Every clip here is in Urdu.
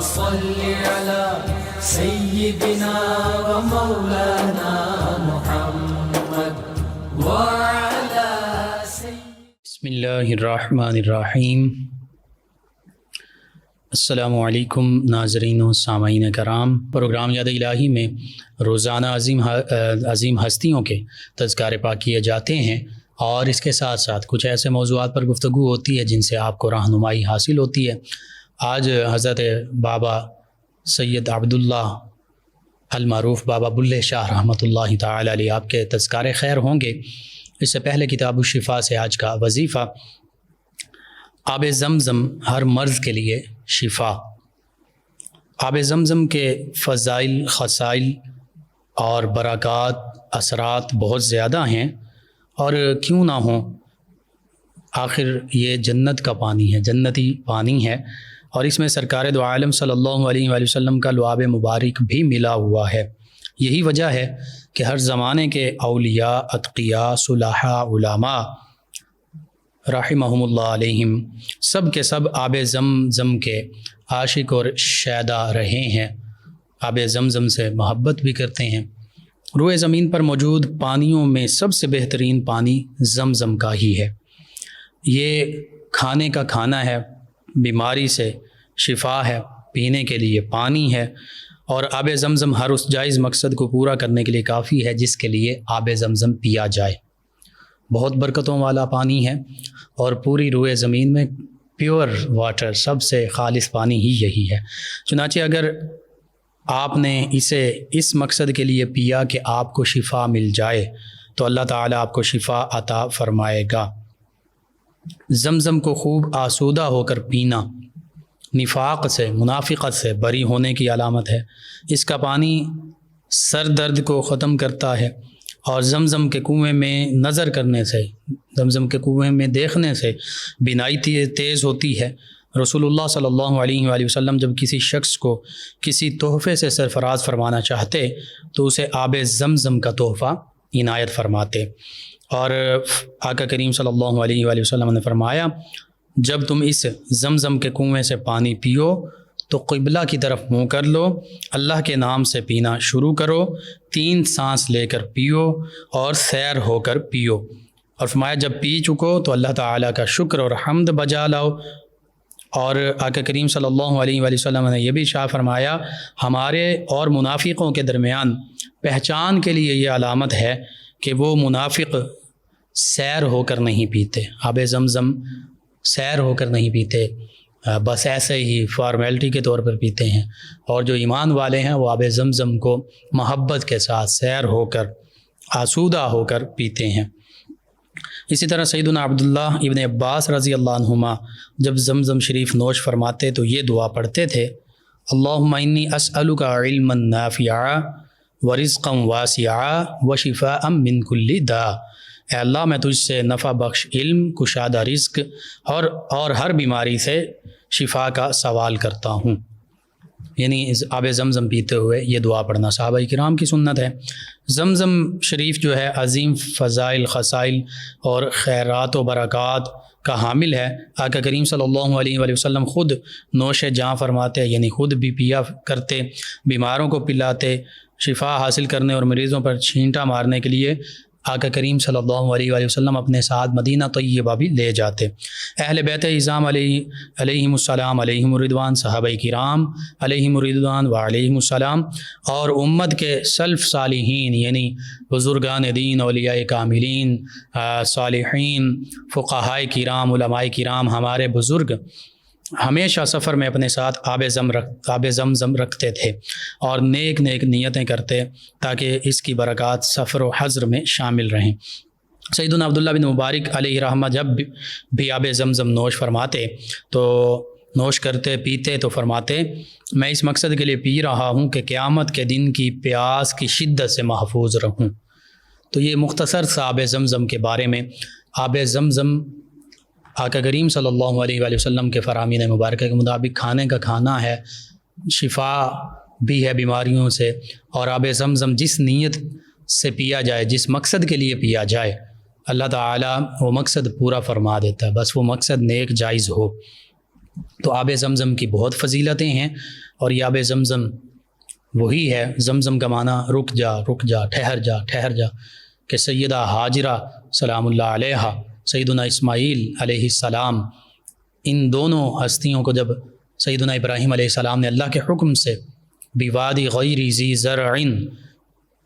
صل على سيدنا ومولانا محمد وعلى بسم اللہ الرحمن الرحیم۔ السلام علیکم ناظرین و سامعین کرام، پروگرام یاد الہی میں روزانہ عظیم ہستیوں کے تذکارے پاک کیے جاتے ہیں، اور اس کے ساتھ ساتھ کچھ ایسے موضوعات پر گفتگو ہوتی ہے جن سے آپ کو رہنمائی حاصل ہوتی ہے۔ آج حضرت بابا سید عبداللہ المعروف بابا بلے شاہ رحمۃ اللہ تعالی علیہ آپ کے تذکارے خیر ہوں گے۔ اس سے پہلے کتاب الشفا سے آج کا وظیفہ: آب زمزم ہر مرض کے لیے شفا۔ آب زمزم کے فضائل، خصائل اور برکات، اثرات بہت زیادہ ہیں، اور کیوں نہ ہوں، آخر یہ جنت کا پانی ہے، جنتی پانی ہے، اور اس میں سرکار دو عالم صلی اللہ علیہ وآلہ وسلم کا لعاب مبارک بھی ملا ہوا ہے۔ یہی وجہ ہے کہ ہر زمانے کے اولیاء، اتقیاء، صلحاء، علماء رحمہم اللہ علیہم سب کے سب آب زمزم کے عاشق اور شیدا رہے ہیں، آب زمزم سے محبت بھی کرتے ہیں۔ روئے زمین پر موجود پانیوں میں سب سے بہترین پانی زمزم کا ہی ہے۔ یہ کھانے کا کھانا ہے، بیماری سے شفا ہے، پینے کے لیے پانی ہے، اور آب زمزم ہر اس جائز مقصد کو پورا کرنے کے لیے کافی ہے جس کے لیے آب زمزم پیا جائے۔ بہت برکتوں والا پانی ہے، اور پوری روئے زمین میں پیور واٹر، سب سے خالص پانی ہی یہی ہے۔ چنانچہ اگر آپ نے اسے اس مقصد کے لیے پیا کہ آپ کو شفا مل جائے تو اللہ تعالیٰ آپ کو شفا عطا فرمائے گا۔ زمزم کو خوب آسودہ ہو کر پینا نفاق سے، منافقت سے بری ہونے کی علامت ہے۔ اس کا پانی سر درد کو ختم کرتا ہے، اور زمزم کے کنویں میں نظر کرنے سے، زمزم کے کنویں میں دیکھنے سے بینائی تیز ہوتی ہے۔ رسول اللہ صلی اللہ علیہ وآلہ وسلم جب کسی شخص کو کسی تحفے سے سرفراز فرمانا چاہتے تو اسے آب زمزم کا تحفہ عنایت فرماتے، اور آقا کریم صلی اللہ علیہ وآلہ وسلم نے فرمایا، جب تم اس زمزم کے کنویں سے پانی پیو تو قبلہ کی طرف منہ کر لو، اللہ کے نام سے پینا شروع کرو، 3 سانس لے کر پیو اور سیر ہو کر پیو، اور فرمایا جب پی چکو تو اللہ تعالیٰ کا شکر اور حمد بجا لاؤ۔ اور آقا کریم صلی اللہ علیہ وآلہ وسلم نے یہ بھی ارشاد فرمایا، ہمارے اور منافقوں کے درمیان پہچان کے لیے یہ علامت ہے کہ وہ منافق سیر ہو کر نہیں پیتے، آب زمزم سیر ہو کر نہیں پیتے، بس ایسے ہی فارمیلٹی کے طور پر پیتے ہیں، اور جو ایمان والے ہیں وہ آب زمزم کو محبت کے ساتھ سیر ہو کر، آسودہ ہو کر پیتے ہیں۔ اسی طرح سیدنا عبداللہ ابن عباس رضی اللہ عنہما جب زمزم شریف نوش فرماتے تو یہ دعا پڑھتے تھے، اللہم انی اسألک علما نافعا ورزقا واسعا وشفاء من کل داء، اے اللہ میں تجھ سے نفع بخش علم، کشادہ رزق اور ہر بیماری سے شفا کا سوال کرتا ہوں۔ یعنی آب زمزم پیتے ہوئے یہ دعا پڑھنا صحابہ کرام کی سنت ہے۔ زمزم شریف جو ہے عظیم فضائل، خصائل اور خیرات و برکات کا حامل ہے۔ آقا کریم صلی اللہ علیہ وآلہ وسلم خود نوش جاں فرماتے، یعنی خود بھی پیا کرتے، بیماروں کو پلاتے، شفا حاصل کرنے اور مریضوں پر چھینٹا مارنے کے لیے آقا کریم صلی اللہ علیہ وآلہ وسلم اپنے ساتھ مدینہ طیبہ بھی لے جاتے۔ اہل بیت اعظام علیہم السلام، علیہم الرضوان، صحابہ کرام علیہم الرضوان و علیہم السلام، اور امت کے سلف صالحین یعنی بزرگان دین، اولیاء کاملین، صالحین، فقہاء کرام، علماء کرام، ہمارے بزرگ ہمیشہ سفر میں اپنے ساتھ آب زمزم رکھتے تھے، اور نیک نیتیں کرتے تاکہ اس کی برکات سفر و حضر میں شامل رہیں۔ سیدنا عبداللہ بن مبارک علیہ رحمہ جب بھی آب زمزم نوش فرماتے تو نوش کرتے، پیتے تو فرماتے، میں اس مقصد کے لیے پی رہا ہوں کہ قیامت کے دن کی پیاس کی شدت سے محفوظ رہوں۔ تو یہ مختصر سا آب زمزم کے بارے میں۔ آب زمزم آقا کریم صلی اللہ علیہ وآلہ وسلم کے فرامین مبارکہ کے مطابق کھانے کا کھانا ہے، شفا بھی ہے بیماریوں سے، اور آب زمزم جس نیت سے پیا جائے، جس مقصد کے لیے پیا جائے، اللہ تعالیٰ وہ مقصد پورا فرما دیتا ہے، بس وہ مقصد نیک جائز ہو۔ تو آب زمزم کی بہت فضیلتیں ہیں، اور یہ آب زمزم وہی ہے، زمزم کا معنی رک جا، رک جا، ٹھہر جا، ٹھہر جا، کہ سیدہ حاجرہ سلام اللہ علیہا، سیدنا اسماعیل علیہ السلام، ان دونوں ہستیوں کو جب سیدنا ابراہیم علیہ السلام نے اللہ کے حکم سے بوادی غیر ذی زرع،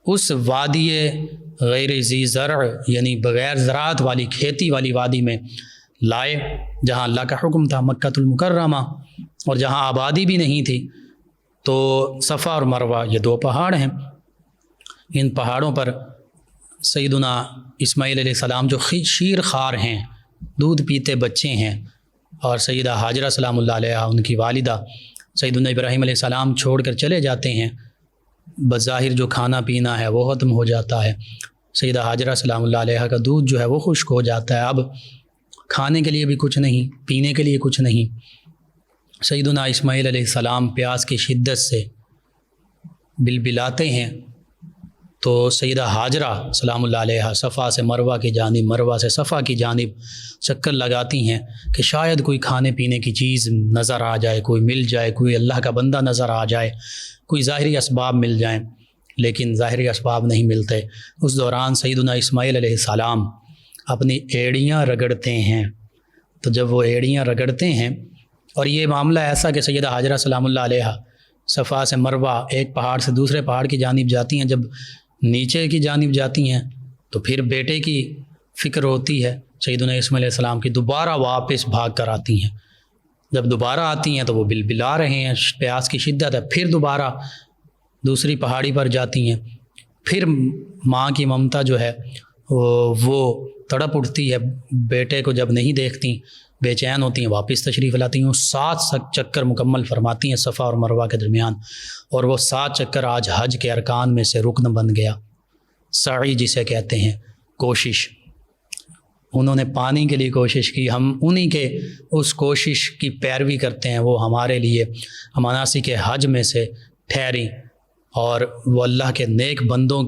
اس وادی غیر ذی زرع یعنی بغیر زراعت والی کھیتی والی وادی میں لائے، جہاں اللہ کا حکم تھا، مکۃ المکرمہ، اور جہاں آبادی بھی نہیں تھی۔ تو صفا اور مروہ یہ دو پہاڑ ہیں، ان پہاڑوں پر سیدنا اسماعیل علیہ السلام جو شیر خوار ہیں، دودھ پیتے بچے ہیں، اور سیدہ حاجرہ سلام اللہ علیہ ان کی والدہ سیدنا ابراہیم علیہ السلام چھوڑ کر چلے جاتے ہیں، بظاہر جو کھانا پینا ہے وہ ختم ہو جاتا ہے، سیدہ حاجرہ سلام اللہ علیہ کا دودھ جو ہے وہ خشک ہو جاتا ہے، اب کھانے کے لیے بھی کچھ نہیں، پینے کے لیے کچھ نہیں۔ سیدنا اسماعیل علیہ السلام پیاس کی شدت سے بلبلاتے ہیں، تو سیدہ حاجرہ سلام اللہ علیہ صفا سے مروہ کی جانب، مروہ سے صفا کی جانب چکر لگاتی ہیں کہ شاید کوئی کھانے پینے کی چیز نظر آ جائے، کوئی مل جائے، کوئی اللہ کا بندہ نظر آ جائے، کوئی ظاہری اسباب مل جائیں، لیکن ظاہری اسباب نہیں ملتے۔ اس دوران سیدنا اسماعیل علیہ السلام اپنی ایڑیاں رگڑتے ہیں، تو جب وہ ایڑیاں رگڑتے ہیں، اور یہ معاملہ ایسا کہ سیدہ حاجرہ سلام اللہ علیہ صفا سے مروہ ایک پہاڑ سے دوسرے پہاڑ کی جانب جاتی ہیں، جب نیچے کی جانب جاتی ہیں تو پھر بیٹے کی فکر ہوتی ہے، سیدنا اسماعیل علیہ السلام کی، دوبارہ واپس بھاگ کر آتی ہیں، جب دوبارہ آتی ہیں تو وہ بلبلا رہے ہیں، پیاس کی شدت ہے، پھر دوبارہ دوسری پہاڑی پر جاتی ہیں، پھر ماں کی ممتا جو ہے وہ تڑپ اٹھتی ہے، بیٹے کو جب نہیں دیکھتی بے چین ہوتی ہیں، واپس تشریف لاتی ہیں، 7 چکر مکمل فرماتی ہیں صفا اور مروہ کے درمیان، اور وہ 7 چکر آج حج کے ارکان میں سے رکن بن گیا۔ سعی جسے کہتے ہیں، کوشش، انہوں نے پانی کے لیے کوشش کی، ہم انہی کے اس کوشش کی پیروی کرتے ہیں، وہ ہمارے لیے مناسک حج میں سے ٹھہری، اور وہ اللہ کے نیک بندوں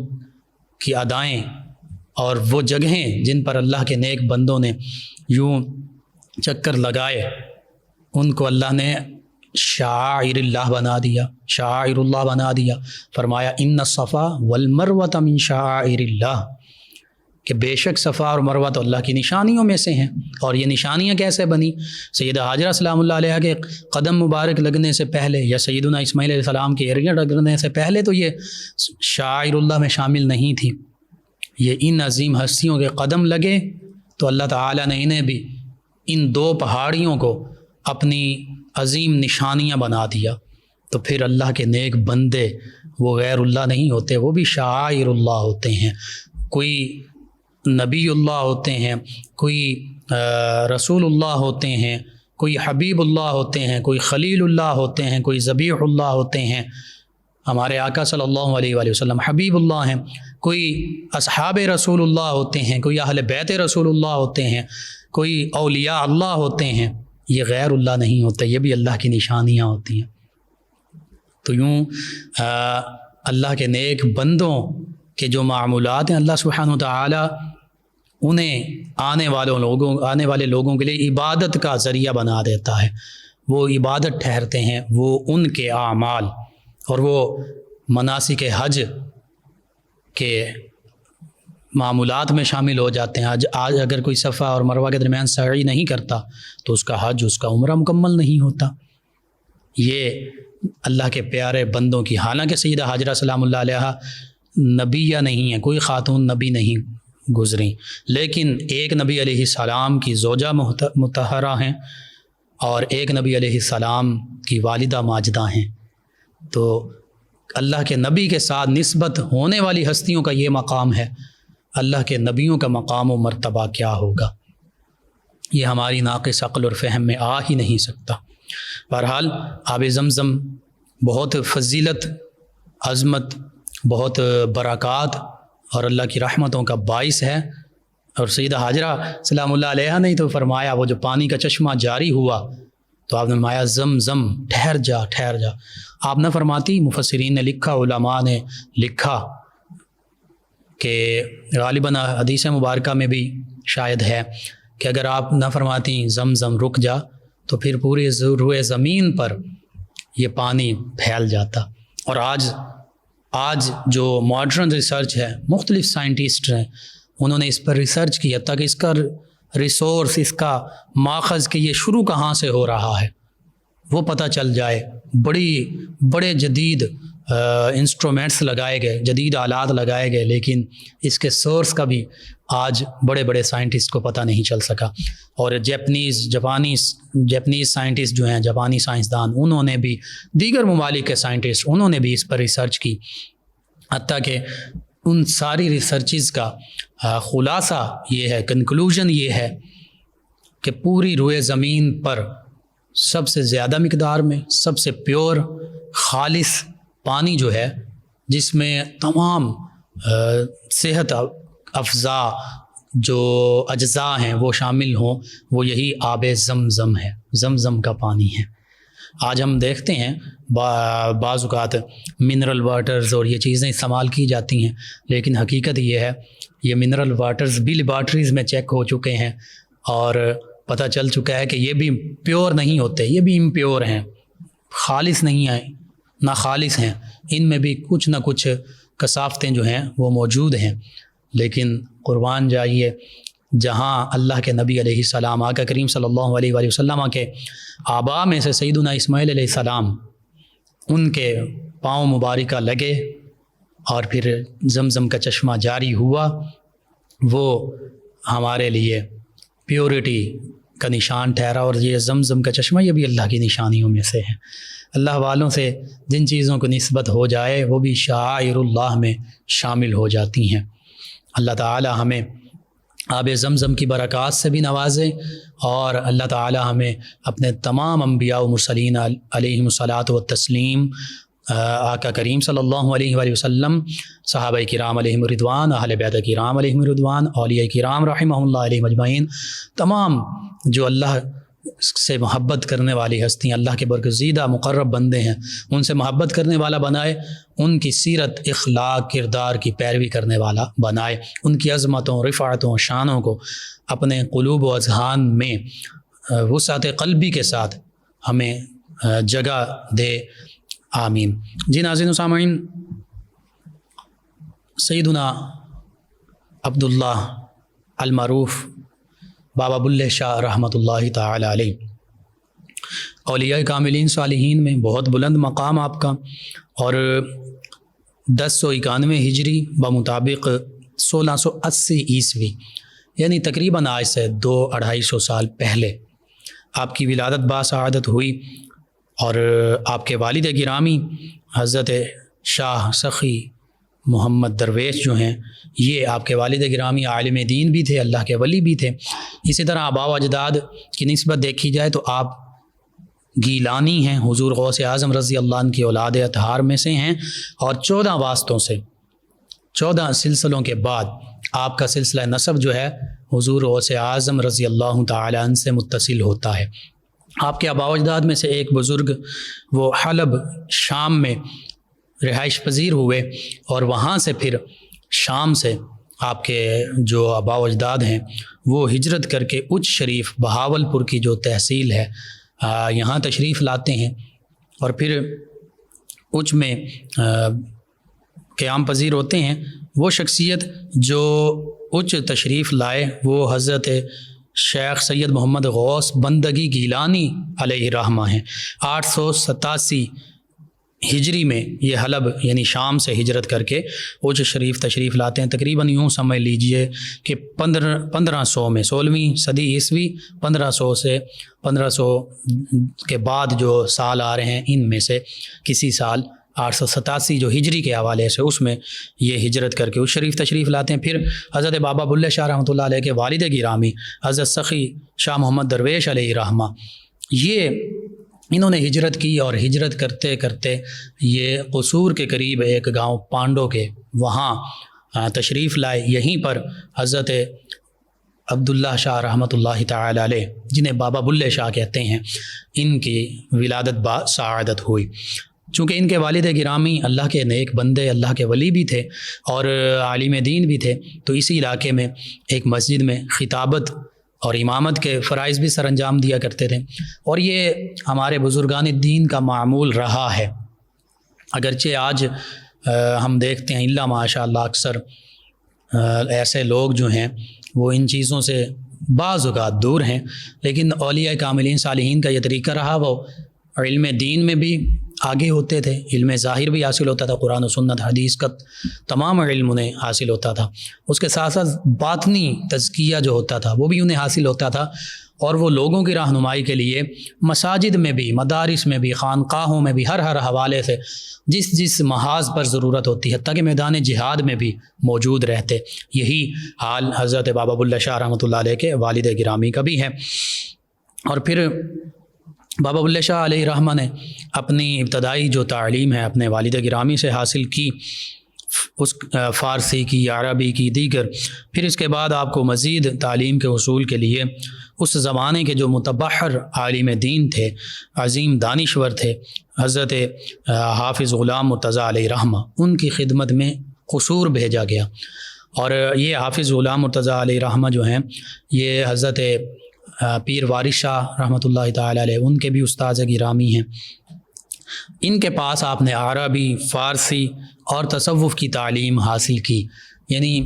کی ادائیں اور وہ جگہیں جن پر اللہ کے نیک بندوں نے یوں چکر لگائے، ان کو اللہ نے شعائر اللہ بنا دیا، شعائر اللہ بنا دیا۔ فرمایا ان الصفا والمروۃ من شعائر اللہ، کہ بے شک صفا اور مروہ تو اللہ کی نشانیوں میں سے ہیں۔ اور یہ نشانیاں کیسے بنی؟ سیدہ حاجرہ سلام اللہ علیہ کے قدم مبارک لگنے سے پہلے، یا سیدنا اسماعیل علیہ السلام کی ایڑیاں لگنے سے پہلے تو یہ شعائر اللہ میں شامل نہیں تھی۔ یہ ان عظیم ہستیوں کے قدم لگے تو اللہ تعالیٰ نے انہیں بھی ان 2 پہاڑیوں کو اپنی عظیم نشانیاں بنا دیا۔ تو پھر اللہ کے نیک بندے وہ غیر اللہ نہیں ہوتے، وہ بھی شعائر اللہ ہوتے ہیں۔ کوئی نبی اللہ ہوتے ہیں، کوئی رسول اللہ ہوتے ہیں، کوئی حبیب اللہ ہوتے ہیں، کوئی خلیل اللہ ہوتے ہیں، کوئی ذبیح اللہ ہوتے ہیں۔ ہمارے آقا صلی اللہ علیہ وآلہ وسلم حبیب اللہ ہیں، کوئی اصحاب رسول اللہ ہوتے ہیں، کوئی اہل بیت رسول اللہ ہوتے ہیں، کوئی اولیاء اللہ ہوتے ہیں۔ یہ غیر اللہ نہیں ہوتے، یہ بھی اللہ کی نشانیاں ہوتی ہیں۔ تو یوں اللہ کے نیک بندوں کے جو معمولات ہیں، اللہ سبحانہ وتعالی انہیں آنے والے لوگوں کے لیے عبادت کا ذریعہ بنا دیتا ہے، وہ عبادت ٹھہرتے ہیں، وہ ان کے اعمال اور وہ مناسک حج کے معمولات میں شامل ہو جاتے ہیں۔ آج اگر کوئی صفا اور مروہ کے درمیان سعی نہیں کرتا تو اس کا حج، اس کا عمرہ مکمل نہیں ہوتا۔ یہ اللہ کے پیارے بندوں کی، حالانکہ سیدہ حاجرہ سلام اللہ علیہ نبیہ نہیں ہے، کوئی خاتون نبی نہیں گزری، لیکن ایک نبی علیہ السلام کی زوجہ مطہرہ ہیں اور ایک نبی علیہ السلام کی والدہ ماجدہ ہیں۔ تو اللہ کے نبی کے ساتھ نسبت ہونے والی ہستیوں کا یہ مقام ہے، اللہ کے نبیوں کا مقام و مرتبہ کیا ہوگا؟ یہ ہماری ناقص عقل اور فہم میں آ ہی نہیں سکتا۔ بہرحال آب زمزم بہت فضیلت، عظمت، بہت برکات اور اللہ کی رحمتوں کا باعث ہے۔ اور سیدہ حاجرہ سلام اللہ علیہ نے تو فرمایا، وہ جو پانی کا چشمہ جاری ہوا تو آپ نے فرمایا زم زم ٹھہر جا، ٹھہر جا۔ آپ نہ فرماتی، مفسرین نے لکھا، علماء نے لکھا کہ غالباً حدیث مبارکہ میں بھی شاید ہے کہ اگر آپ نہ فرماتی زم زم رک جا، تو پھر پوری روئے زمین پر یہ پانی پھیل جاتا۔ اور آج جو ماڈرن ریسرچ ہے، مختلف سائنٹسٹ ہیں، انہوں نے اس پر ریسرچ کیا تاکہ اس کا ریسورس، اس کا ماخذ کہ یہ شروع کہاں سے ہو رہا ہے وہ پتہ چل جائے۔ بڑے جدید انسٹرومنٹس لگائے گئے، جدید آلات لگائے گئے، لیکن اس کے سورس کا بھی آج بڑے سائنٹسٹ کو پتہ نہیں چل سکا۔ اور جاپانیز سائنٹسٹ جو ہیں، جاپانی سائنسدان، انہوں نے بھی، دیگر ممالک کے سائنٹسٹ، انہوں نے بھی اس پر ریسرچ کی، حتیٰ کہ ان ساری ریسرچز کا خلاصہ یہ ہے، کنکلوژن یہ ہے کہ پوری روئے زمین پر سب سے زیادہ مقدار میں، سب سے پیور، خالص پانی جو ہے، جس میں تمام صحت افزا جو اجزاء ہیں وہ شامل ہوں، وہ یہی آب زمزم ہے، زمزم کا پانی ہے۔ آج ہم دیکھتے ہیں بعض اوقات منرل واٹرز اور یہ چیزیں استعمال کی جاتی ہیں، لیکن حقیقت یہ ہے یہ منرل واٹرز بھی لیبارٹریز میں چیک ہو چکے ہیں اور پتہ چل چکا ہے کہ یہ بھی پیور نہیں ہوتے، یہ بھی امپیور ہیں، خالص نہیں ہیں، ناخالص ہیں، ان میں بھی کچھ نہ کچھ کثافتیں جو ہیں وہ موجود ہیں۔ لیکن قربان جائیے، جہاں اللہ کے نبی علیہ السلام، آقا کریم صلی اللہ علیہ وآلہ وسلم کے آباء میں سے سیدنا اسماعیل علیہ السلام، ان کے پاؤں مبارکہ لگے اور پھر زمزم کا چشمہ جاری ہوا، وہ ہمارے لیے پیورٹی کا نشان ٹھہرا۔ اور یہ زمزم کا چشمہ یہ بھی اللہ کی نشانیوں میں سے ہے۔ اللہ والوں سے جن چیزوں کو نسبت ہو جائے وہ بھی شعائر اللہ میں شامل ہو جاتی ہیں۔ اللہ تعالی ہمیں آب زمزم کی برکات سے بھی نوازے، اور اللہ تعالی ہمیں اپنے تمام انبیاء و مرسلین علیہم الصلاۃ والتسلیم، آقا کریم صلی اللہ علیہ وآلہ وسلم، صحابہ کرام علیہم الرضوان، اہل بیت کرام علیہم الرضوان، اولیاء کرام رحمہ اللہ علیہم اجمعین، تمام جو اللہ سے محبت کرنے والی ہستیاں، اللہ کے برگزیدہ مقرب بندے ہیں، ان سے محبت کرنے والا بنائے، ان کی سیرت، اخلاق، کردار کی پیروی کرنے والا بنائے، ان کی عظمتوں، رفعتوں، شانوں کو اپنے قلوب و اذہان میں وسعت قلبی کے ساتھ ہمیں جگہ دے، آمین۔ جی ناظرین و سامعین، سیدنا عبداللہ المعروف بابا بلے شاہ رحمۃ اللہ تعالی علیہ، اولیاء کاملین صالحین میں بہت بلند مقام آپ کا، اور 1091 ہجری بمطابق 1680 عیسوی، یعنی تقریباً آج سے 200-250 سال پہلے آپ کی ولادت باسعادت ہوئی، اور آپ کے والد گرامی حضرت شاہ سخی محمد درویش جو ہیں، یہ آپ کے والد گرامی عالم دین بھی تھے، اللہ کے ولی بھی تھے۔ اسی طرح آباء و اجداد کی نسبت دیکھی جائے تو آپ گیلانی ہیں، حضور غوث اعظم رضی اللہ عنہ کی اولاد اطہار میں سے ہیں، اور 14 واسطوں سے، 14 سلسلوں کے بعد آپ کا سلسلہ نسب جو ہے حضور غوث اعظم رضی اللہ تعالی عنہ سے متصل ہوتا ہے۔ آپ کے آباء و اجداد میں سے ایک بزرگ وہ حلب شام میں رہائش پذیر ہوئے، اور وہاں سے پھر شام سے آپ کے جو آباء و اجداد ہیں وہ ہجرت کر کے اچ شریف بہاولپور کی جو تحصیل ہے یہاں تشریف لاتے ہیں، اور پھر اچ میں قیام پذیر ہوتے ہیں۔ وہ شخصیت جو اچ تشریف لائے وہ حضرت شیخ سید محمد غوث بندگی گیلانی علیہ رحمہ ہیں۔ 887 ہجری میں یہ حلب یعنی شام سے ہجرت کر کے اچ شریف تشریف لاتے ہیں۔ تقریباً یوں سمجھ لیجئے کہ 1500 میں، 16ویں صدی عیسوی، 1500 سے 1500 کے بعد جو سال آ رہے ہیں ان میں سے کسی سال 887 جو ہجری کے حوالے سے، اس میں یہ ہجرت کر کے اس شریف تشریف لاتے ہیں۔ پھر حضرت بابا بلے شاہ رحمۃ اللہ علیہ کے والد گرامی حضرت سخی شاہ محمد درویش علیہ رحمہ، یہ انہوں نے ہجرت کی، اور ہجرت کرتے کرتے یہ قصور کے قریب ایک گاؤں پانڈو کے وہاں تشریف لائے۔ یہیں پر حضرت عبداللہ شاہ رحمۃ اللہ تعالی علیہ، جنہیں بابا بلے شاہ کہتے ہیں، ان کی ولادت باسعادت ہوئی۔ چونکہ ان کے والد گرامی اللہ کے نیک بندے، اللہ کے ولی بھی تھے اور عالم دین بھی تھے، تو اسی علاقے میں ایک مسجد میں خطابت اور امامت کے فرائض بھی سر انجام دیا کرتے تھے، اور یہ ہمارے بزرگان دین کا معمول رہا ہے۔ اگرچہ آج ہم دیکھتے ہیں الا ماشاء اللہ اکثر ایسے لوگ جو ہیں وہ ان چیزوں سے بعض اوقات دور ہیں، لیکن اولیاء کاملین صالحین کا یہ طریقہ رہا، وہ علم دین میں بھی آگے ہوتے تھے، علم ظاہر بھی حاصل ہوتا تھا، قرآن و سنت حدیث کا تمام علم انہیں حاصل ہوتا تھا، اس کے ساتھ ساتھ باطنی تزکیہ جو ہوتا تھا وہ بھی انہیں حاصل ہوتا تھا، اور وہ لوگوں کی رہنمائی کے لیے مساجد میں بھی، مدارس میں بھی، خانقاہوں میں بھی، ہر حوالے سے جس محاذ پر ضرورت ہوتی ہے، حتیٰ کہ میدان جہاد میں بھی موجود رہتے۔ یہی حال حضرت بابا بلّہ شاہ رحمۃ اللہ علیہ کے والد گرامی کا بھی ہے۔ اور پھر بابا بلّہ شاہ علیہ رحمہ نے اپنی ابتدائی جو تعلیم ہے اپنے والد گرامی سے حاصل کی، اس فارسی کی، عربی کی، دیگر، پھر اس کے بعد آپ کو مزید تعلیم کے حصول کے لیے اس زمانے کے جو متبحر عالم دین تھے، عظیم دانشور تھے، حضرت حافظ غلام مرتضیٰ علیہ رحمہ، ان کی خدمت میں قصور بھیجا گیا۔ اور یہ حافظ غلام مرتضیٰ علیہ رحمہ جو ہیں یہ حضرت پیر وارث شاہ رحمۃ اللہ تعالی علیہ ان کے بھی استاذ گرامی ہیں۔ ان کے پاس آپ نے عربی، فارسی اور تصوف کی تعلیم حاصل کی، یعنی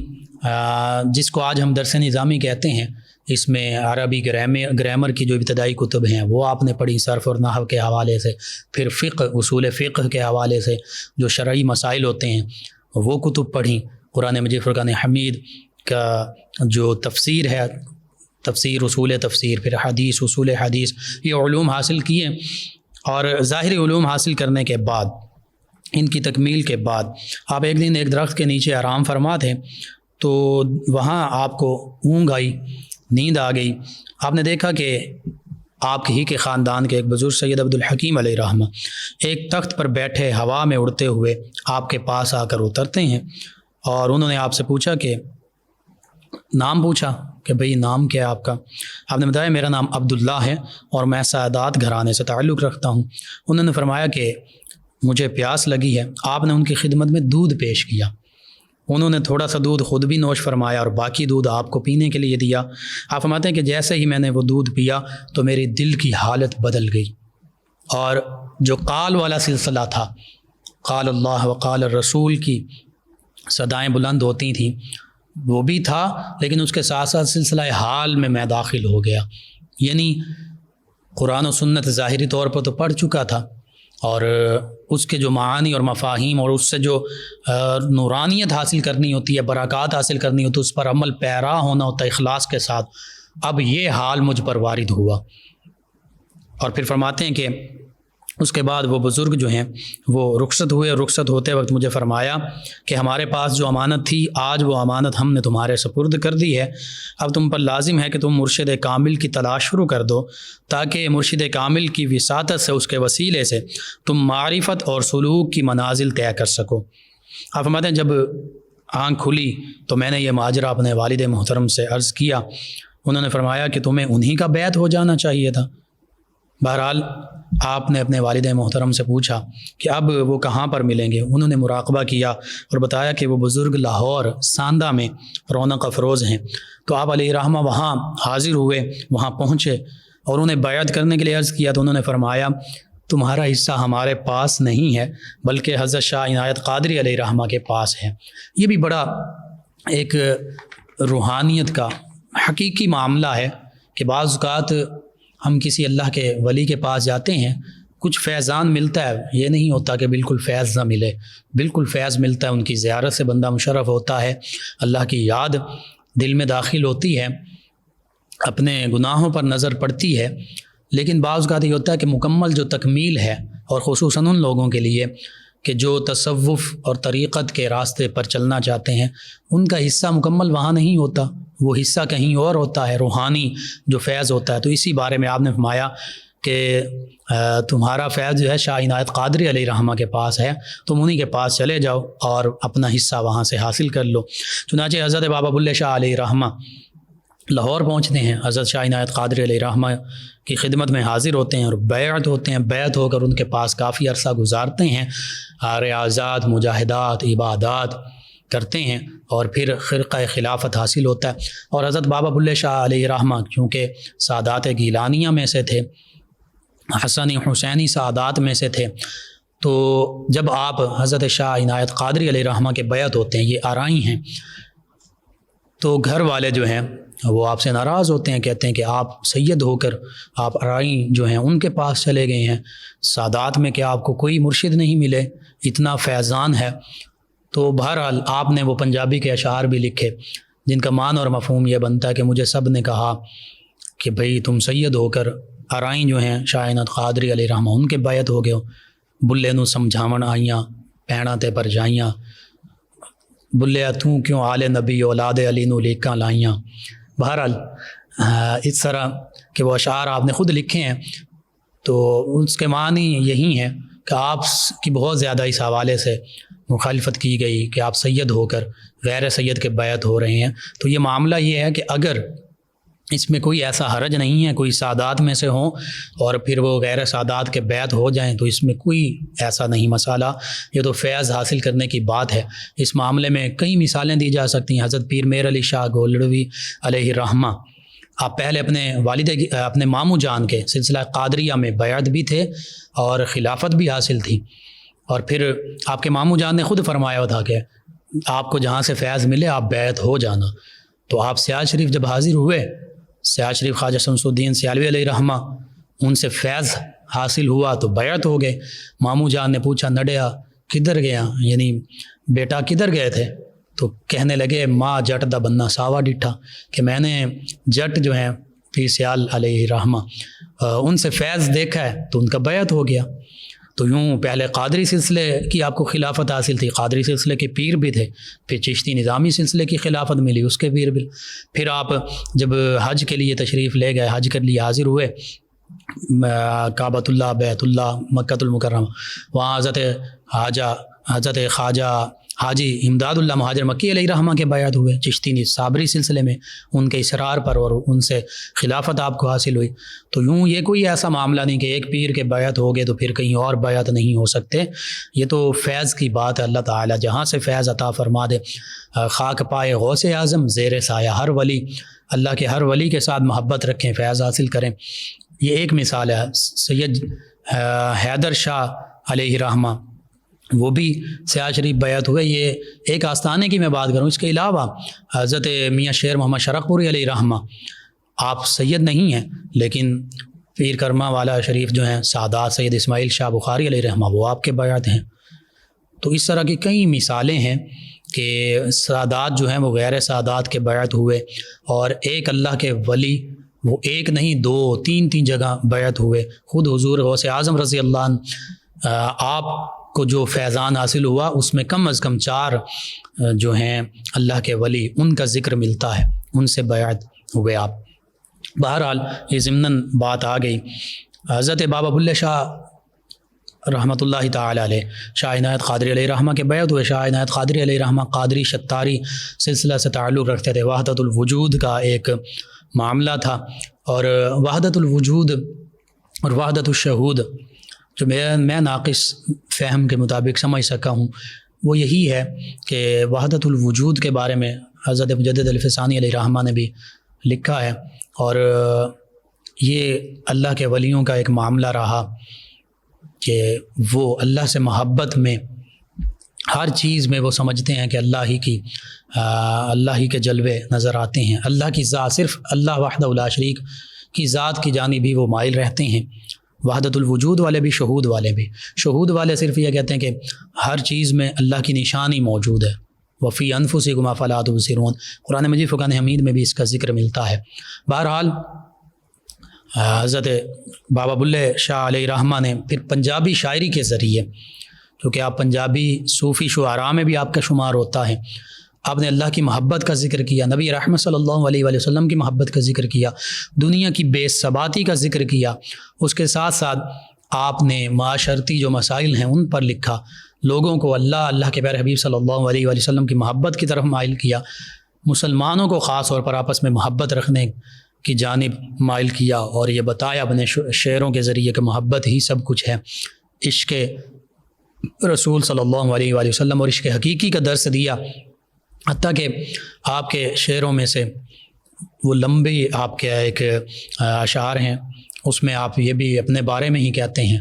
جس کو آج ہم درس نظامی کہتے ہیں، اس میں عربی گرامر کی جو ابتدائی کتب ہیں وہ آپ نے پڑھی صرف اور نحو کے حوالے سے، پھر فقہ، اصول فقہ کے حوالے سے جو شرعی مسائل ہوتے ہیں وہ کتب پڑھیں، قرآن مجید فرقان حمید کا جو تفسیر ہے، تفسیر، اصول تفسیر، پھر حدیث، اصول حدیث، یہ علوم حاصل کیے۔ اور ظاہری علوم حاصل کرنے کے بعد، ان کی تکمیل کے بعد، آپ ایک دن ایک درخت کے نیچے آرام فرما تھے، تو وہاں آپ کو اونگ آئی، نیند آ گئی۔ آپ نے دیکھا کہ آپ ہی کے خاندان کے ایک بزرگ سید عبدالحکیم علیہ رحمہ ایک تخت پر بیٹھے ہوا میں اڑتے ہوئے آپ کے پاس آ کر اترتے ہیں، اور انہوں نے آپ سے پوچھا کہ نام پوچھا کہ بھئی نام کیا ہے آپ کا؟ آپ نے بتایا میرا نام عبداللہ ہے اور میں سعادات گھرانے سے تعلق رکھتا ہوں۔ انہوں نے فرمایا کہ مجھے پیاس لگی ہے۔ آپ نے ان کی خدمت میں دودھ پیش کیا، انہوں نے تھوڑا سا دودھ خود بھی نوش فرمایا اور باقی دودھ آپ کو پینے کے لیے دیا۔ آپ فرماتے ہیں کہ جیسے ہی میں نے وہ دودھ پیا تو میری دل کی حالت بدل گئی، اور جو قال والا سلسلہ تھا، قال اللہ وقال الرسول کی صدائیں بلند ہوتی تھیں، وہ بھی تھا، لیکن اس کے ساتھ ساتھ سلسلہ حال میں داخل ہو گیا، یعنی قرآن و سنت ظاہری طور پر تو پڑھ چکا تھا، اور اس کے جو معانی اور مفاہیم اور اس سے جو نورانیت حاصل کرنی ہوتی ہے، برکات حاصل کرنی ہوتی ہے، اس پر عمل پیرا ہونا ہوتا ہے اخلاص کے ساتھ۔ اب یہ حال مجھ پر وارد ہوا۔ اور پھر فرماتے ہیں کہ اس کے بعد وہ بزرگ جو ہیں وہ رخصت ہوئے، اور رخصت ہوتے وقت مجھے فرمایا کہ ہمارے پاس جو امانت تھی، آج وہ امانت ہم نے تمہارے سپرد کر دی ہے، اب تم پر لازم ہے کہ تم مرشد کامل کی تلاش شروع کر دو، تاکہ مرشد کامل کی وساطت سے، اس کے وسیلے سے تم معرفت اور سلوک کی منازل طے کر سکو۔ آپ فرماتے ہیں جب آنکھ کھلی تو میں نے یہ ماجرا اپنے والد محترم سے عرض کیا، انہوں نے فرمایا کہ تمہیں انہی کا بیعت ہو جانا چاہیے تھا۔ بہرحال آپ نے اپنے والد محترم سے پوچھا کہ اب وہ کہاں پر ملیں گے، انہوں نے مراقبہ کیا اور بتایا کہ وہ بزرگ لاہور ساندہ میں رونق افروز ہیں۔ تو آپ علیہ رحمہ وہاں حاضر ہوئے، وہاں پہنچے اور انہیں بیعت کرنے کے لیے عرض کیا، تو انہوں نے فرمایا تمہارا حصہ ہمارے پاس نہیں ہے، بلکہ حضرت شاہ عنایت قادری علیہ رحمہ کے پاس ہے۔ یہ بھی بڑا ایک روحانیت کا حقیقی معاملہ ہے کہ بعض اوقات ہم کسی اللہ کے ولی کے پاس جاتے ہیں، کچھ فیضان ملتا ہے، یہ نہیں ہوتا کہ بالکل فیض نہ ملے، بالکل فیض ملتا ہے، ان کی زیارت سے بندہ مشرف ہوتا ہے، اللہ کی یاد دل میں داخل ہوتی ہے، اپنے گناہوں پر نظر پڑتی ہے۔ لیکن بعض اوقات یہ ہوتا ہے کہ مکمل جو تکمیل ہے، اور خصوصاً ان لوگوں کے لیے کہ جو تصوف اور طریقت کے راستے پر چلنا چاہتے ہیں، ان کا حصہ مکمل وہاں نہیں ہوتا، وہ حصہ کہیں اور ہوتا ہے، روحانی جو فیض ہوتا ہے۔ تو اسی بارے میں آپ نے فرمایا کہ تمہارا فیض جو ہے شاہ عنایت قادری علیہ رحمہ کے پاس ہے، تم انہی کے پاس چلے جاؤ اور اپنا حصہ وہاں سے حاصل کر لو۔ چنانچہ حضرت بابا بلّہ شاہ علیہ رحمہ لاہور پہنچتے ہیں، حضرت شاہ عنایت قادری علیہ رحمہ کی خدمت میں حاضر ہوتے ہیں اور بیعت ہوتے ہیں، بیعت ہو کر ان کے پاس کافی عرصہ گزارتے ہیں، ریاضات، مجاہدات، عبادات، کرتے ہیں اور پھر خرقہ خلافت حاصل ہوتا ہے۔ اور حضرت بابا بلے شاہ علیہ رحمہ چونکہ سادات گیلانیہ میں سے تھے، حسنی حسینی سادات میں سے تھے، تو جب آپ حضرت شاہ عنایت قادری علیہ رحمہ کے بیعت ہوتے ہیں، یہ آرائی ہیں، تو گھر والے جو ہیں وہ آپ سے ناراض ہوتے ہیں، کہتے ہیں کہ آپ سید ہو کر آپ آرائی جو ہیں ان کے پاس چلے گئے ہیں، سادات میں کہ آپ کو کوئی مرشد نہیں ملے، اتنا فیضان ہے۔ تو بہرحال آپ نے وہ پنجابی کے اشعار بھی لکھے جن کا معنی اور مفہوم یہ بنتا ہے کہ مجھے سب نے کہا کہ بھئی تم سید ہو کر آرائی جو ہیں شاہ عنایت قادری علیہ رحمہ ان کے بیعت ہو گئے ہو، بلے نو سمجھاون آئیاں پیڑاں تے پر جائیاں، بلیا تو کیوں آل نبی اولاد علی نو لیکاں لائیاں۔ بہرحال اس طرح کہ وہ اشعار آپ نے خود لکھے ہیں، تو اس کے معنی یہی ہیں کہ آپ کی بہت زیادہ اس حوالے سے مخالفت کی گئی کہ آپ سید ہو کر غیر سید کے بیعت ہو رہے ہیں۔ تو یہ معاملہ یہ ہے کہ اگر اس میں کوئی ایسا حرج نہیں ہے، کوئی سادات میں سے ہوں اور پھر وہ غیر سادات کے بیعت ہو جائیں، تو اس میں کوئی ایسا نہیں مسئلہ، یہ تو فیض حاصل کرنے کی بات ہے۔ اس معاملے میں کئی مثالیں دی جا سکتی ہیں۔ حضرت پیر میر علی شاہ گولڑوی علیہ رحمہ، آپ پہلے اپنے ماموں جان کے سلسلہ قادریہ میں بیعت بھی تھے اور خلافت بھی حاصل تھی، اور پھر آپ کے ماموں جان نے خود فرمایا تھا کہ آپ کو جہاں سے فیض ملے آپ بیعت ہو جانا۔ تو آپ سیال شریف جب حاضر ہوئے، سیال شریف خواجہ شمس الدین سیالوی علیہ رحمہ، ان سے فیض حاصل ہوا تو بیعت ہو گئے۔ ماموں جان نے پوچھا نڈیا کدھر گیا، یعنی بیٹا کدھر گئے تھے؟ تو کہنے لگے ماں جٹ دا بننا ساوا ڈٹھا، کہ میں نے جٹ جو ہیں پیر سیال علیہ رحمہ ان سے فیض دیکھا ہے تو ان کا بیعت ہو گیا۔ تو یوں پہلے قادری سلسلے کی آپ کو خلافت حاصل تھی، قادری سلسلے کے پیر بھی تھے، پھر چشتی نظامی سلسلے کی خلافت ملی، اس کے پیر بھی، پھر آپ جب حج کے لیے تشریف لے گئے، حج کے لیے حاضر ہوئے کعبۃ اللہ بیت اللہ مکۃ المکرمہ، وہاں حضرت خواجہ حاجی امداد اللہ مہاجر مکی علیہ رحمہ کے بیعت ہوئے چشتی صابری سلسلے میں، ان کے اصرار پر، اور ان سے خلافت آپ کو حاصل ہوئی۔ تو یوں یہ کوئی ایسا معاملہ نہیں کہ ایک پیر کے بیعت ہو گئے تو پھر کہیں اور بیعت نہیں ہو سکتے، یہ تو فیض کی بات ہے۔ اللہ تعالیٰ جہاں سے فیض عطا فرما دے، خاک پائے غوث اعظم زیر سایہ ہر ولی، اللہ کے ہر ولی کے ساتھ محبت رکھیں، فیض حاصل کریں۔ یہ ایک مثال ہے۔ سید حیدر شاہ علیہ رحمہ وہ بھی سیال شریف بیعت ہوئے، یہ ایک آستانے کی میں بات کروں۔ اس کے علاوہ حضرت میاں شیر محمد شرق پوری علیہ رحمہ، آپ سید نہیں ہیں لیکن پیر کرما والا شریف جو ہیں سادات سید اسماعیل شاہ بخاری علیہ رحمہ وہ آپ کے بیعت ہیں۔ تو اس طرح کی کئی مثالیں ہیں کہ سادات جو ہیں وہ غیر سادات کے بیعت ہوئے، اور ایک اللہ کے ولی وہ ایک نہیں دو تین جگہ بیعت ہوئے۔ خود حضور غوث اعظم رضی اللہ عنہ آپ کو جو فیضان حاصل ہوا اس میں کم از کم 4 جو ہیں اللہ کے ولی ان کا ذکر ملتا ہے، ان سے بیعت ہوئے آپ۔ بہرحال یہ ضمناً بات آ گئی۔ حضرت بابا بلے شاہ رحمۃ اللہ تعالی علیہ شاہ عنایت قادری علیہ رحمہ کے بیعت ہوئے۔ شاہ عنایت قادری علیہ رحمہ قادری شتاری سلسلہ سے تعلق رکھتے تھے، وحدت الوجود کا ایک معاملہ تھا، اور وحدت الوجود اور وحدت الشہود جو میں ناقص فہم کے مطابق سمجھ سکا ہوں وہ یہی ہے کہ وحدت الوجود کے بارے میں حضرت مجدد الفسانی علیہ رحمہ نے بھی لکھا ہے، اور یہ اللہ کے ولیوں کا ایک معاملہ رہا کہ وہ اللہ سے محبت میں ہر چیز میں وہ سمجھتے ہیں کہ اللہ ہی کے جلوے نظر آتے ہیں، اللہ کی ذات، صرف اللہ وحدہ لا شریک کی ذات کی جانب بھی وہ مائل رہتے ہیں۔ وحدت الوجود والے بھی، شہود والے بھی۔ شہود والے صرف یہ کہتے ہیں کہ ہر چیز میں اللہ کی نشانی موجود ہے، وفی انفسکم افلا تبصرون، قرآن مجید فرقان حمید میں بھی اس کا ذکر ملتا ہے۔ بہرحال حضرت بابا بلے شاہ علیہ رحمہ نے پھر پنجابی شاعری کے ذریعے، کیونکہ آپ پنجابی صوفی شعراء میں بھی آپ کا شمار ہوتا ہے، آپ نے اللہ کی محبت کا ذکر کیا، نبی رحمت صلی اللہ علیہ وآلہ وسلم کی محبت کا ذکر کیا، دنیا کی بے ثباتی کا ذکر کیا، اس کے ساتھ ساتھ آپ نے معاشرتی جو مسائل ہیں ان پر لکھا، لوگوں کو اللہ کے پیارے حبیب صلی اللہ علیہ وآلہ وسلم کی محبت کی طرف مائل کیا، مسلمانوں کو خاص طور پر آپس میں محبت رکھنے کی جانب مائل کیا، اور یہ بتایا اپنے شعروں کے ذریعے کہ محبت ہی سب کچھ ہے۔ عشق رسول صلی اللہ علیہ وآلہ وسلم اور عشق حقیقی کا درس دیا حتیٰ کہ آپ کے شعروں میں سے وہ لمبی آپ کے ایک اشعار ہیں، اس میں آپ یہ بھی اپنے بارے میں ہی کہتے ہیں،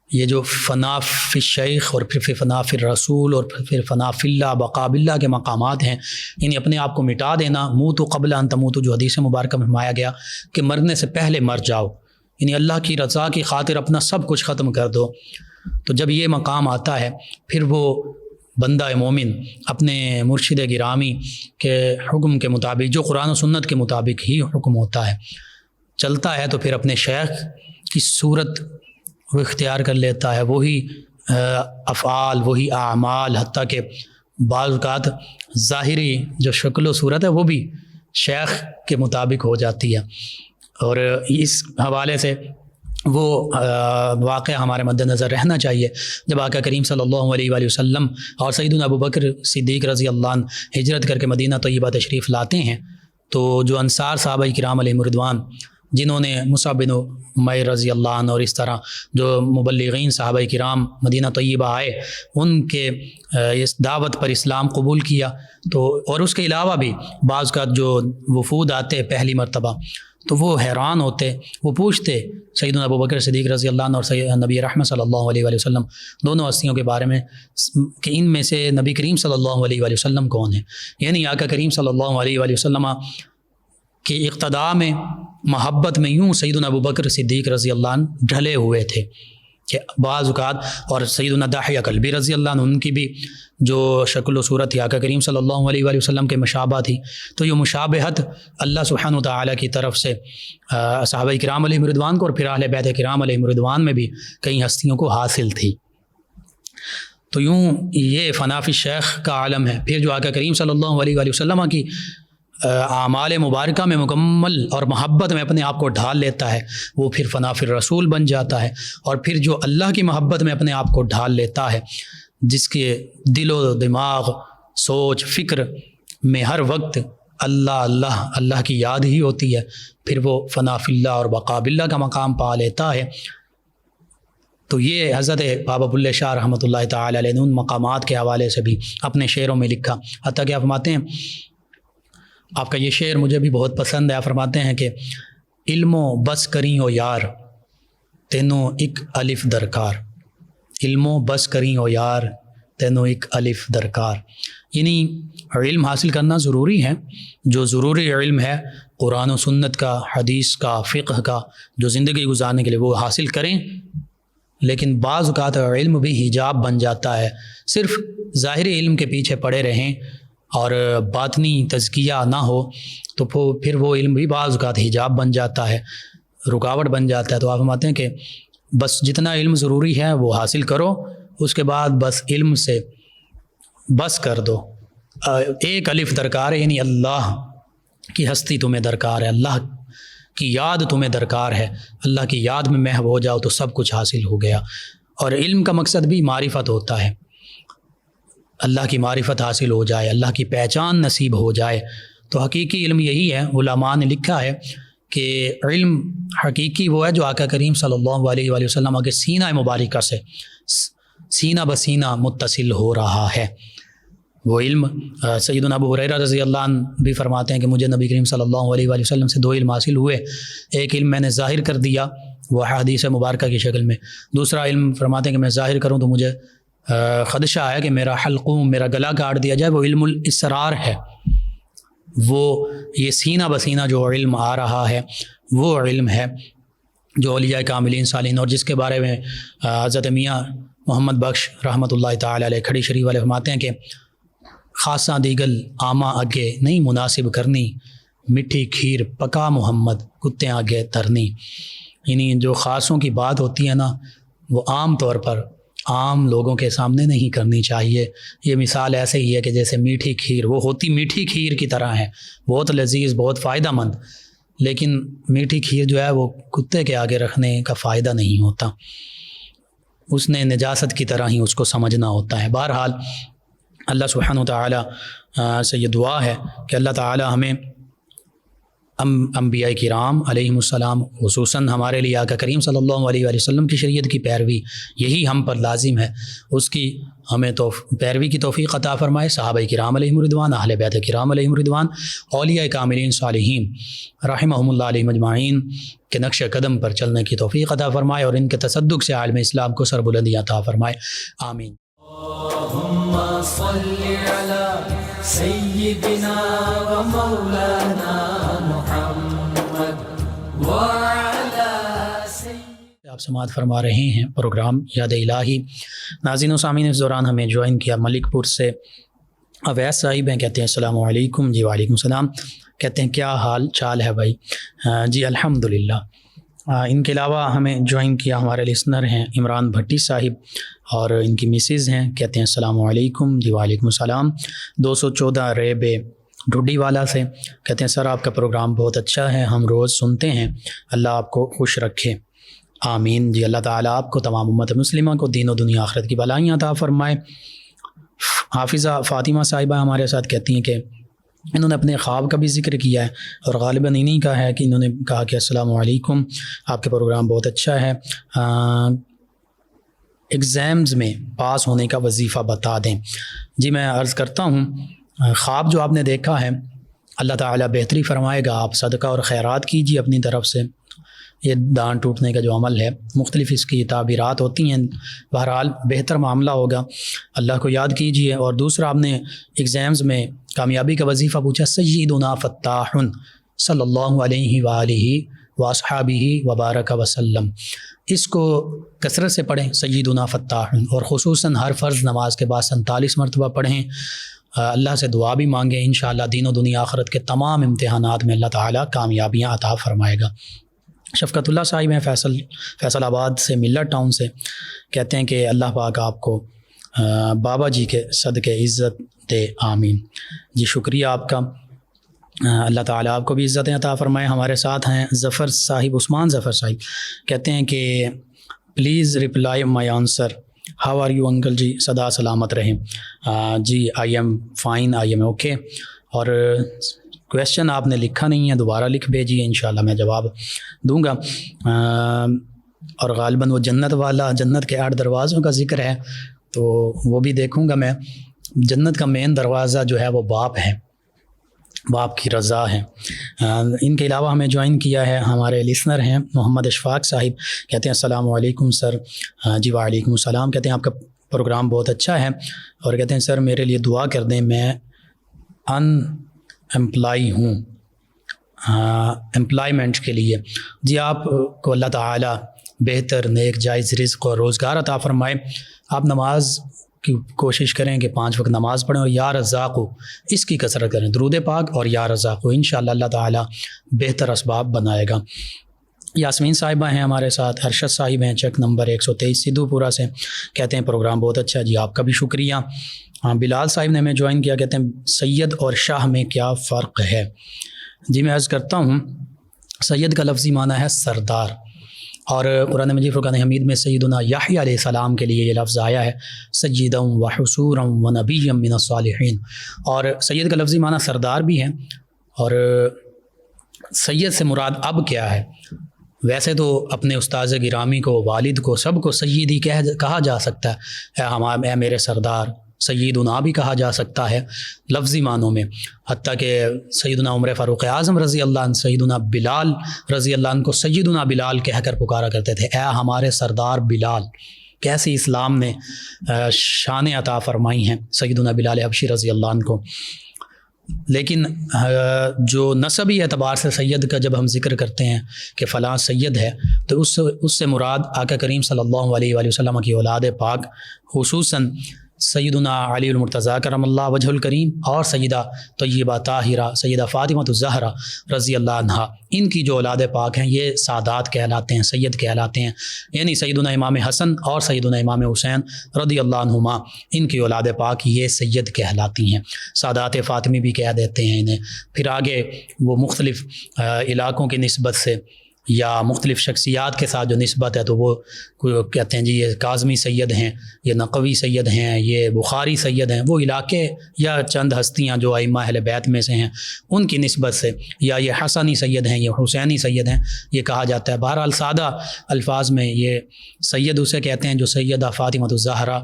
یہ جو فنا فی الشیخ اور پھر فنا فی الرسول اور پھر فنا فی اللہ بقا باللہ کے مقامات ہیں، یعنی اپنے آپ کو مٹا دینا، موتوا قبل ان تموتوا، جو حدیث مبارکہ میں فرمایا گیا کہ مرنے سے پہلے مر جاؤ، یعنی اللہ کی رضا کی خاطر اپنا سب کچھ ختم کر دو۔ تو جب یہ مقام آتا ہے پھر وہ بندہ مومن اپنے مرشد گرامی کے حکم کے مطابق، جو قرآن و سنت کے مطابق ہی حکم ہوتا ہے، چلتا ہے، تو پھر اپنے شیخ کی صورت وہ اختیار کر لیتا ہے، وہی افعال، وہی اعمال، حتیٰ کہ بعض اوقات ظاہری جو شکل و صورت ہے وہ بھی شیخ کے مطابق ہو جاتی ہے۔ اور اس حوالے سے وہ واقعہ ہمارے مد نظر رہنا چاہیے جب آقا کریم صلی اللہ علیہ وآلہ وسلم اور سیدنا ابو بکر صدیق رضی اللہ عنہ ہجرت کر کے مدینہ طیبہ تشریف لاتے ہیں، تو جو انصار صحابہ کرام علیہم رضوان، جنہوں نے مصعب بن عمیر رضی اللہ عنہ اور اس طرح جو مبلغین صحابہ کرام مدینہ طیبہ آئے، ان کے اس دعوت پر اسلام قبول کیا، تو اور اس کے علاوہ بھی بعض کا جو وفود آتے پہلی مرتبہ، تو وہ حیران ہوتے، وہ پوچھتے سیدنا ابو بکر صدیق رضی اللہ عنہ اور نبی رحمت صلی اللہ علیہ وآلہ وسلم دونوں ہستیوں کے بارے میں کہ ان میں سے نبی کریم صلی اللہ علیہ وآلہ وسلم کون ہیں، یعنی آقا کریم صلی اللہ علیہ وآلہ وسلم کی اقتداء میں، محبت میں یوں سیدنا ابو بکر صدیق رضی اللہ عنہ ڈھلے ہوئے تھے کہ بعض اوقات، اور سیدنا داحیہ کلبی رضی اللہ عنہ، ان کی بھی جو شکل و صورت تھی آقا کریم صلی اللہ علیہ وآلہ وسلم کے مشابہ تھی، تو یہ مشابہت اللہ سبحانہ وتعالی کی طرف سے صحابہ کرام علیہم رضوان کو اور پھر اہل بیت کرام علیہم رضوان میں بھی کئی ہستیوں کو حاصل تھی۔ تو یوں یہ فنا فی الشیخ کا عالم ہے۔ پھر جو آقا کریم صلی اللہ علیہ وآلہ وسلم کی اعمال مبارکہ میں مکمل اور محبت میں اپنے آپ کو ڈھال لیتا ہے، وہ پھر فنا فی الرسول بن جاتا ہے، اور پھر جو اللہ کی محبت میں اپنے آپ کو ڈھال لیتا ہے، جس کے دل و دماغ، سوچ، فکر میں ہر وقت اللہ اللہ اللہ کی یاد ہی ہوتی ہے، پھر وہ فنا فی اللہ اور بقا باللہ کا مقام پا لیتا ہے۔ تو یہ حضرت بابا بلے شاہ رحمۃ اللہ تعالی علیہ نے ان مقامات کے حوالے سے بھی اپنے شعروں میں لکھا، حتیٰ کہ آپ فرماتے ہیں، آپ کا یہ شعر مجھے بھی بہت پسند ہے، آپ فرماتے ہیں کہ علم و بس کریں ہو یار تینوں ایک الف درکار، علم و بس کریں ہو یار تینوں ایک الف درکار، یعنی علم حاصل کرنا ضروری ہے، جو ضروری علم ہے قرآن و سنت کا، حدیث کا، فقہ کا، جو زندگی گزارنے کے لیے وہ حاصل کریں، لیکن بعض اوقات علم بھی حجاب بن جاتا ہے، صرف ظاہری علم کے پیچھے پڑے رہیں اور باطنی تزکیہ نہ ہو تو پھر وہ علم بھی بعض اوقات حجاب بن جاتا ہے، رکاوٹ بن جاتا ہے۔ تو آپ فرماتے ہیں کہ بس جتنا علم ضروری ہے وہ حاصل کرو، اس کے بعد بس علم سے بس کر دو، ایک الف درکار ہے، یعنی اللہ کی ہستی تمہیں درکار ہے، اللہ کی یاد تمہیں درکار ہے، اللہ کی یاد میں محو ہو جاؤ تو سب کچھ حاصل ہو گیا۔ اور علم کا مقصد بھی معرفت ہوتا ہے، اللہ کی معرفت حاصل ہو جائے، اللہ کی پہچان نصیب ہو جائے۔ تو حقیقی علم یہی ہے، علماء نے لکھا ہے کہ علم حقیقی وہ ہے جو آقا کریم صلی اللہ علیہ وآلہ وسلم کے سینہ مبارکہ سے سینہ بسینہ متصل ہو رہا ہے۔ وہ علم سیدنا ابو ہریرہ رضی اللہ عنہ بھی فرماتے ہیں کہ مجھے نبی کریم صلی اللہ علیہ وآلہ وسلم سے دو علم حاصل ہوئے، ایک علم میں نے ظاہر کر دیا وہ حدیث مبارکہ کی شکل میں، دوسرا علم فرماتے ہیں کہ میں ظاہر کروں تو مجھے خدشہ ہے کہ میرا حلقوم، میرا گلا کاٹ دیا جائے، وہ علم الاسرار ہے، وہ یہ سینہ بسینہ جو علم آ رہا ہے وہ علم ہے جو اولیاء کاملین صالحین، اور جس کے بارے میں حضرت میاں محمد بخش رحمۃ اللہ تعالی علیہ کھڑی شریف والے فرماتے ہیں کہ خاصاں دیگل آما اگے نہیں مناسب کرنی، مٹھی کھیر پکا محمد کتے آگے ترنی، یعنی جو خاصوں کی بات ہوتی ہے نا وہ عام طور پر عام لوگوں کے سامنے نہیں کرنی چاہیے۔ یہ مثال ایسے ہی ہے کہ جیسے میٹھی کھیر، وہ ہوتی میٹھی کھیر کی طرح ہے، بہت لذیذ، بہت فائدہ مند، لیکن میٹھی کھیر جو ہے وہ کتے کے آگے رکھنے کا فائدہ نہیں ہوتا، اس نے نجاست کی طرح ہی اس کو سمجھنا ہوتا ہے۔ بہرحال اللہ سبحانہ وتعالی سے یہ دعا ہے کہ اللہ تعالی ہمیں انبیاء کرام علیہم السلام، خصوصاً ہمارے لیے آقا کریم صلی اللہ علیہ وآلہ وسلم کی شریعت کی پیروی یہی ہم پر لازم ہے، اس کی ہمیں پیروی کی توفیق عطا فرمائے۔ صحابہ کرام علیہم الرضوان، اہل بیت کرام علیہم الرضوان، اولیاء کاملین صالحین رحمہم اللہ علیہم اجمعین کے نقش قدم پر چلنے کی توفیق عطا فرمائے اور ان کے تصدق سے عالم اسلام کو سربلندی عطا فرمائے، آمین۔ اللهم صل على سيدنا ومولانا محمد وعلى سيدنا۔ آپ سماعت فرما رہے ہیں پروگرام یاد الہی۔ ناظرین و سامعین، اس دوران ہمیں جوائن کیا ملک پور سے اویس صاحب ہیں، کہتے ہیں السلام علیکم۔ جی وعلیکم السلام، کہتے ہیں کیا حال چال ہے بھائی؟ جی الحمدللہ۔ ان کے علاوہ ہمیں جوائن کیا ہمارے لسنر ہیں عمران بھٹی صاحب اور ان کی مسز ہیں، کہتے ہیں السلام علیکم۔ جی وعلیکم السلام۔ 214 ریب ڈوڈی والا سے، کہتے ہیں سر آپ کا پروگرام بہت اچھا ہے، ہم روز سنتے ہیں، اللہ آپ کو خوش رکھے، آمین۔ جی اللہ تعالیٰ آپ کو، تمام امت مسلمہ کو دین و دنیا آخرت کی بھلائیاں عطا فرمائے۔ حافظہ فاطمہ صاحبہ ہمارے ساتھ کہتی ہیں کہ انہوں نے اپنے خواب کا بھی ذکر کیا ہے اور غالباً انہی کا ہے کہ انہوں نے کہا کہ السلام علیکم، آپ کے پروگرام بہت اچھا ہے، ایگزامز میں پاس ہونے کا وظیفہ بتا دیں۔ جی میں عرض کرتا ہوں، خواب جو آپ نے دیکھا ہے اللہ تعالیٰ بہتری فرمائے گا، آپ صدقہ اور خیرات کیجیے اپنی طرف سے۔ یہ دان ٹوٹنے کا جو عمل ہے، مختلف اس کی تعبیرات ہوتی ہیں، بہرحال بہتر معاملہ ہوگا، اللہ کو یاد کیجیے۔ اور دوسرا، آپ نے ایگزامز میں کامیابی کا وظیفہ پوچھا، سیدنا فتاح صلی اللہ علیہ وآلہ واصحابہ وبارک وسلم، اس کو کثرت سے پڑھیں، سیدنا فتاح، اور خصوصاً ہر فرض نماز کے بعد 47 مرتبہ پڑھیں، اللہ سے دعا بھی مانگیں، انشاءاللہ دین و دنیا آخرت کے تمام امتحانات میں اللہ تعالیٰ کامیابیاں عطا فرمائے گا۔ شفقت اللہ صاحب ہیں فیصل آباد سے، ملر ٹاؤن سے، کہتے ہیں کہ اللہ پاک آپ کو بابا جی کے صدقے عزت دے، آمین۔ جی شکریہ آپ کا، اللہ تعالیٰ آپ کو بھی عزتیں عطا فرمائے۔ ہمارے ساتھ ہیں ظفر صاحب، عثمان ظفر صاحب، کہتے ہیں کہ please reply my answer, how are you uncle? جی سدا سلامت رہیں۔ جی I am fine, I am okay. اور کویشچن آپ نے لکھا نہیں ہے، دوبارہ لکھ بھیجیے، انشاءاللہ میں جواب دوں گا۔ اور غالباً وہ جنت والا، جنت کے 8 دروازوں کا ذکر ہے، تو وہ بھی دیکھوں گا میں۔ جنت کا مین دروازہ جو ہے وہ باپ ہے، باپ کی رضا ہے۔ ان کے علاوہ ہمیں جوائن کیا ہے ہمارے لسنر ہیں محمد اشفاق صاحب، کہتے ہیں السلام علیکم سر۔ جی وعلیکم السلام، کہتے ہیں آپ کا پروگرام بہت اچھا ہے، اور کہتے ہیں سر میرے لیے دعا کر دیں، میں امپلائی ہوں، امپلائمنٹ کے لیے۔ جی آپ کو اللہ تعالیٰ بہتر نیک جائز رزق اور روزگار عطا فرمائے۔ آپ نماز کی کوشش کریں کہ 5 وقت نماز پڑھیں، اور یا رزاق اس کی کثرت کریں، درود پاک اور یا رزاق، انشاءاللہ اللہ تعالیٰ بہتر اسباب بنائے گا۔ یاسمین صاحبہ ہیں ہمارے ساتھ، ارشد صاحب ہیں چک نمبر 123 سدھو پورہ سے، کہتے ہیں پروگرام بہت اچھا، جی آپ کا بھی شکریہ۔ بلال صاحب نے ہمیں جوائن کیا، کہتے ہیں سید اور شاہ میں کیا فرق ہے؟ جی میں عرض کرتا ہوں، سید کا لفظی معنی ہے سردار، اور قرآن مجید فرقان حمید میں سیدنا یحییٰ علیہ السلام کے لیے یہ لفظ آیا ہے، سیدا و حصورا و نبیا من الصالحین، اور سید کا لفظی معنی سردار بھی ہے۔ اور سید سے مراد اب کیا ہے؟ ویسے تو اپنے استاذ گرامی کو، والد کو، سب کو سیدی کہا جا سکتا ہے، اے میرے سردار، سیدنا بھی کہا جا سکتا ہے لفظی معنوں میں، حتیٰ کہ سیدنا عمر فاروق اعظم رضی اللہ عنہ سیدنا بلال رضی اللہ عنہ کو سیدنا بلال کہہ کر پکارا کرتے تھے، اے ہمارے سردار بلال۔ کیسی اسلام نے شان عطا فرمائی ہیں سیدنا بلال حبشی رضی اللہ عنہ کو۔ لیکن جو نسبی اعتبار سے سید کا جب ہم ذکر کرتے ہیں کہ فلاں سید ہے، تو اس سے مراد آقا کریم صلی اللہ علیہ وآلہ وسلم کی اولاد پاک، خصوصاً سیدنا علی المرتضیٰ کرم اللہ وجہ الکریم اور سیدہ طیبہ طاہرہ سیدہ فاطمہ الزہرا رضی اللہ عنہا، ان کی جو اولاد پاک ہیں یہ سادات کہلاتے ہیں، سید کہلاتے ہیں، یعنی سیدنا امام حسن اور سیدنا امام حسین رضی اللہ عنہما، ان کی اولاد پاک یہ سید کہلاتی ہیں، سادات فاطمی بھی کہہ دیتے ہیں انہیں۔ پھر آگے وہ مختلف علاقوں کی نسبت سے یا مختلف شخصیات کے ساتھ جو نسبت ہے تو وہ کہتے ہیں جی یہ کاظمی سید ہیں، یہ نقوی سید ہیں، یہ بخاری سید ہیں، وہ علاقے یا چند ہستیاں جو ائمہ اہل بیت میں سے ہیں ان کی نسبت سے، یا یہ حسنی سید ہیں، یہ حسینی سید ہیں، یہ کہا جاتا ہے۔ بہرحال سادہ الفاظ میں یہ سید اسے کہتے ہیں جو سیدہ فاطمہ الزہرا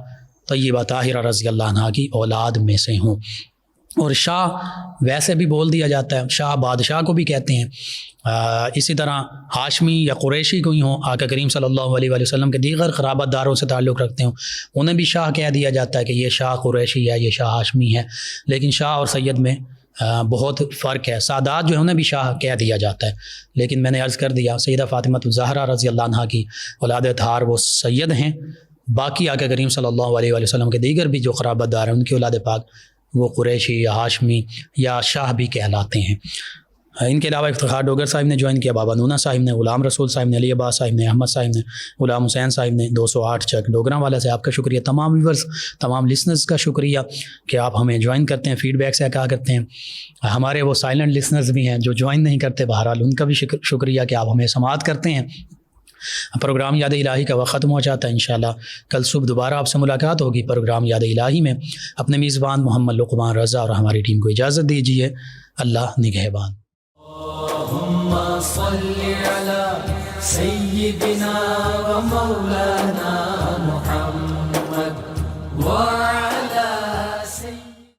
طیبہ طاہرہ رضی اللہ عنہا کی اولاد میں سے ہوں۔ اور شاہ ویسے بھی بول دیا جاتا ہے، شاہ بادشاہ کو بھی کہتے ہیں۔ اسی طرح ہاشمی یا قریشی کوئی ہوں، آقا کریم صلی اللہ علیہ وآلہ وسلم کے دیگر قرابت داروں سے تعلق رکھتے ہوں، انہیں بھی شاہ کہہ دیا جاتا ہے کہ یہ شاہ قریشی ہے، یہ شاہ ہاشمی ہے۔ لیکن شاہ اور سید میں بہت فرق ہے۔ سادات جو ہے انہیں بھی شاہ کہہ دیا جاتا ہے، لیکن میں نے عرض کر دیا سیدہ فاطمہ الزہرا رضی اللہ عنہا کی اولاد اطہار وہ سید ہیں، باقی آقا کریم صلی اللہ علیہ وآلہ وسلم کے دیگر بھی جو قرابت دار ہیں ان کی اولاد پاک وہ قریشی یا ہاشمی یا شاہ بھی کہلاتے ہیں۔ ان کے علاوہ افتخار ڈوگر صاحب نے جوائن کیا، بابا نونا صاحب نے، غلام رسول صاحب نے، علی عباس صاحب نے، احمد صاحب نے، غلام حسین صاحب نے، 208 چک ڈوگراں والا سے آپ کا شکریہ۔ تمام ویورز، تمام لسنرز کا شکریہ کہ آپ ہمیں جوائن کرتے ہیں، فیڈ بیک سے کہا کرتے ہیں۔ ہمارے وہ سائلنٹ لسنرز بھی ہیں جو جوائن نہیں کرتے، بہرحال ان کا بھی شکریہ کہ آپ ہمیں سماعت کرتے ہیں۔ پروگرام یاد الہی کا وقت ختم ہو جاتا ہے، انشاءاللہ کل صبح دوبارہ آپ سے ملاقات ہوگی پروگرام یاد الہی میں۔ اپنے میزبان محمد لقمان رضا اور ہماری ٹیم کو اجازت دیجیے، اللہ نگہبان۔ اللهم صل على سيدنا ومولانا